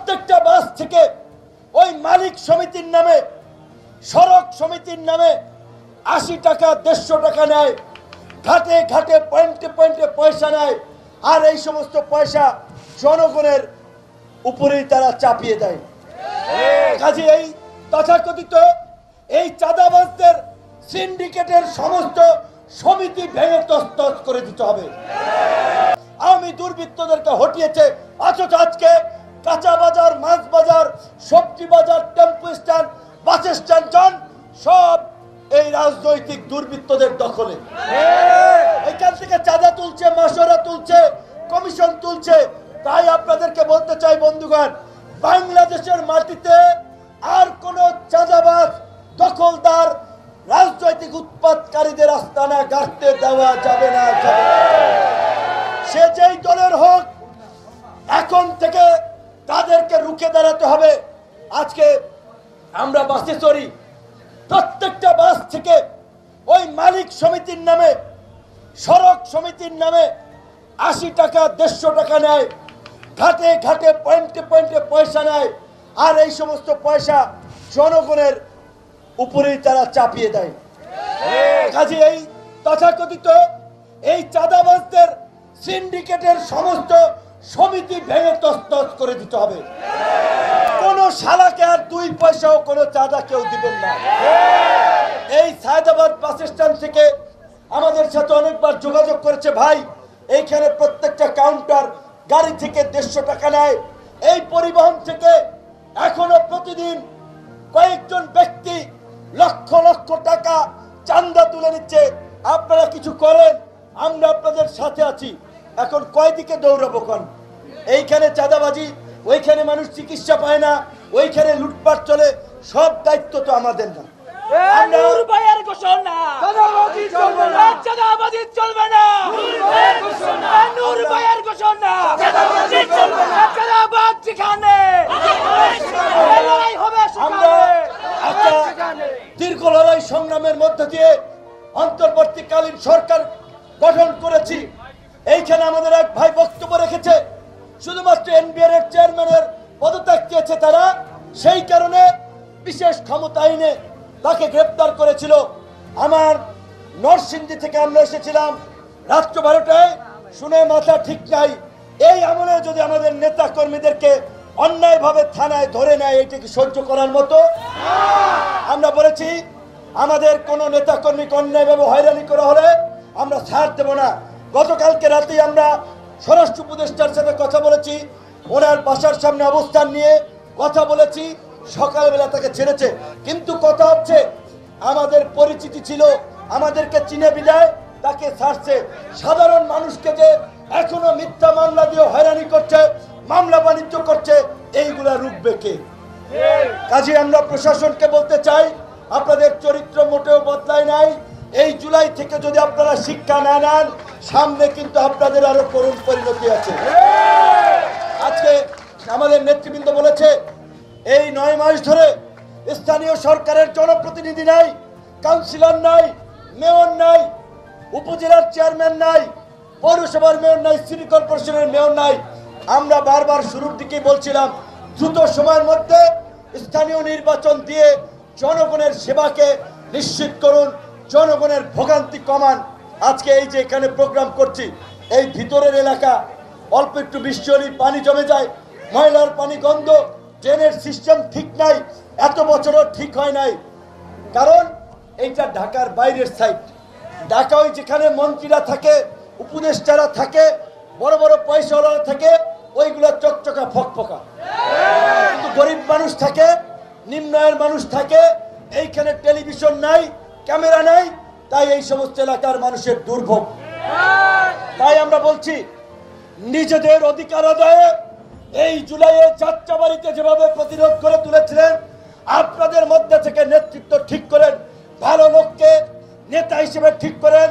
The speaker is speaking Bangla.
প্রত্যেকটা বাস থেকে ওই মালিক সমিতির নামে, সড়ক সমিতির নামে 80 টাকা 150 টাকা নেয়, ঘাটে ঘাটে পয়েন্টে পয়েন্টে পয়সা নেয়, আর এই সমস্ত পয়সা জনগণের উপরেই তারা চাপিয়ে দেয়। কাজে এই তথাকথিত এই চাঁদাবাজদের সিন্ডিকেটের সমস্ত সমিতি ভেঙে তছনছ করে দিতে হবে। আওয়ামী দুর্বৃত্তদেরকে হটিয়েছে, অথচ আজকে কাঁচা বাজার, মাছ বাজার, সবজি বাজার, টেম্পো স্ট্যান্ড, বাস স্ট্যান্ড সব এই রাজনৈতিক দুর্বৃত্তদের দখলে। এখান থেকে চাঁদা তুলছে, মাসোরা তুলছে, কমিশন তুলছে। তাই আপনাদেরকে বলতে চাই বন্ধুগণ, বাংলাদেশের মাটিতে আর কোন চাঁদাবাজ, দখলদার, রাজনৈতিক উৎপাতকারীদের আস্তানা গাড়তে দেওয়া যাবে না। সে যেই দলের হোক, এখন থেকে তাদেরকে রুখে দাঁড়াতে হবে। আজকে আমরা বাসে চড়ি, প্রত্যেকটা বাস থেকে ওই মালিক সমিতির নামে, সড়ক সমিতির নামে 80 টাকা 150 টাকা নেয়, ঘাটে ঘাটে পয়েন্টে পয়েন্টে পয়সা নেয়, আর এই সমস্ত পয়সা জনগণের উপরেই তারা চাপিয়ে দেয়। কাজে এই তথাকথিত এই চাঁদাবাজদের সিন্ডিকেটের সমস্ত সমিতি ভেঙে তছনছ করে দিতে হবে। কোন শালাকে আর 2 পয়সাও কোনো চাঁদা কেউ দিবেন না। এই সায়দাবাদ বাস স্ট্যান্ড থেকে আমাদের সাথে অনেকবার যোগাযোগ করেছে, ভাই এইখানে প্রত্যেকটা কাউন্টার গাড়ি থেকে 150 টাকা নেয়। এই পরিবহন থেকে এখনো প্রতিদিন কয়েকজন ব্যক্তি লক্ষ লক্ষ টাকা চাঁদা তুলে নিচ্ছে। আপনারা কিছু করেন, আমরা আপনাদের সাথে আছি। এখন কয় দিকে দৌড়াবো? কোন এইখানে চাঁদাবাজি, ওইখানে মানুষ চিকিৎসা পায় না, ওইখানে লুটপাট চলে, সব দায়িত্ব তো আমাদের না। নূর ভাইয়ের ঘোষণা, চাঁদাবাজি চলবে না, চাঁদাবাজি চলবে না। নূর ভাইয়ের ঘোষণা, চাঁদাবাজি চলবে না, চাঁদাবাজ যেখানে লড়াই হবে আমরা একটা দীর্ঘ লড়াই সংগ্রামের মধ্য দিয়ে অন্তর্বর্তীকালীন সরকার গঠন করেছি। এইখানে আমাদের এক ভাই বক্তব্য রেখেছে, শুধুমাত্র এনবিআর এর চেয়ারম্যানের পদত্যাগ চেয়েছে তারা, সেই কারণে বিশেষ ক্ষমতা আইনে তাকে গ্রেপ্তার করেছিল। আমার নরসিংদী থেকে আমরা এসেছিলাম রাত্র 12টায়, শুনে মাথা ঠিক নাই। এই আমলে যদি আমাদের নেতা কর্মীদেরকে অন্যায়ভাবে থানায় ধরে নেয়, এটা কি সহ্য করার মতো? আমরা বলেছি আমাদের কোন নেতা কর্মীকে অন্যায়ভাবে হয়রানি করা হলে আমরা ছাড় দেব না। গতকালকে রাতেই আমরা স্বরাষ্ট্র উপদেষ্টার সাথে কথা বলেছি, ওনার বাসার সামনে অবস্থান নিয়ে কথা বলেছি, সকালবেলা তাকে ছেড়েছে। কিন্তু কথা হচ্ছে আমাদের পরিচিতি ছিল, আমাদেরকে চিনে বিদায় তাকে ছাড়ছে। সাধারণ মানুষকে যে এখনো মিথ্যা মামলা দিয়ে হয়রানি করছে, মামলা বাণিজ্য করছে, এইগুলা রুখবে কে? কাজে আমরা প্রশাসনকে বলতে চাই, আপনাদের চরিত্র মোটেও বদলায় নাই। এই জুলাই থেকে যদি আপনারা শিক্ষা না নেন, সামনে কিন্তু আপনাদের আরো করুণ পরিণতি আছে। আজকে আমাদের নেতৃবৃন্দ বলেছে এই 9 মাস ধরে স্থানীয় সরকারের জনপ্রতিনিধি নাই, কাউন্সিলর নাই, মেয়র নাই, উপজেলার চেয়ারম্যান নাই, পৌরসভার মেয়র নাই, সিটি কর্পোরেশনের মেয়র নাই। আমরা বারবার শুরুর দিকেই বলছিলাম দ্রুত সময়ের মধ্যে স্থানীয় নির্বাচন দিয়ে জনগণের সেবাকে নিশ্চিত করুন, জনগণের ভোগান্তি কমান। আজকে এই যে এখানে প্রোগ্রাম করছি, এই ভিতরের এলাকা অল্প একটু বৃষ্টি হলেই পানি জমে যায়, ময়লার পানি গন্ধ, ড্রেনের সিস্টেম ঠিক নাই, এত বছরও ঠিক হয় নাই। কারণ এইটা ঢাকার বাইরের সাইড। ঢাকা ওই যেখানে মন্ত্রীরা থাকে, উপদেষ্টারা থাকে, বড় বড় পয়সাওয়ালা থাকে, ওইগুলো চকচকা ফকফকা। কিন্তু গরিব মানুষ থাকে, নিম্ন আয়ের মানুষ থাকে, এইখানে টেলিভিশন নাই, ক্যামেরা নাই, তাই এই সমস্ত এলাকার মানুষের দুর্ভোগ। তাই আমরা বলছি নিজেদের অধিকার আদায়ে এই জুলাইয়ে যাত্রাবাড়িতে যেভাবে প্রতিরোধ করে তুলেছিলেন, আপনাদের মধ্যে থেকে নেতৃত্ব ঠিক করেন, ভালো লোককে নেতা হিসেবে ঠিক করেন,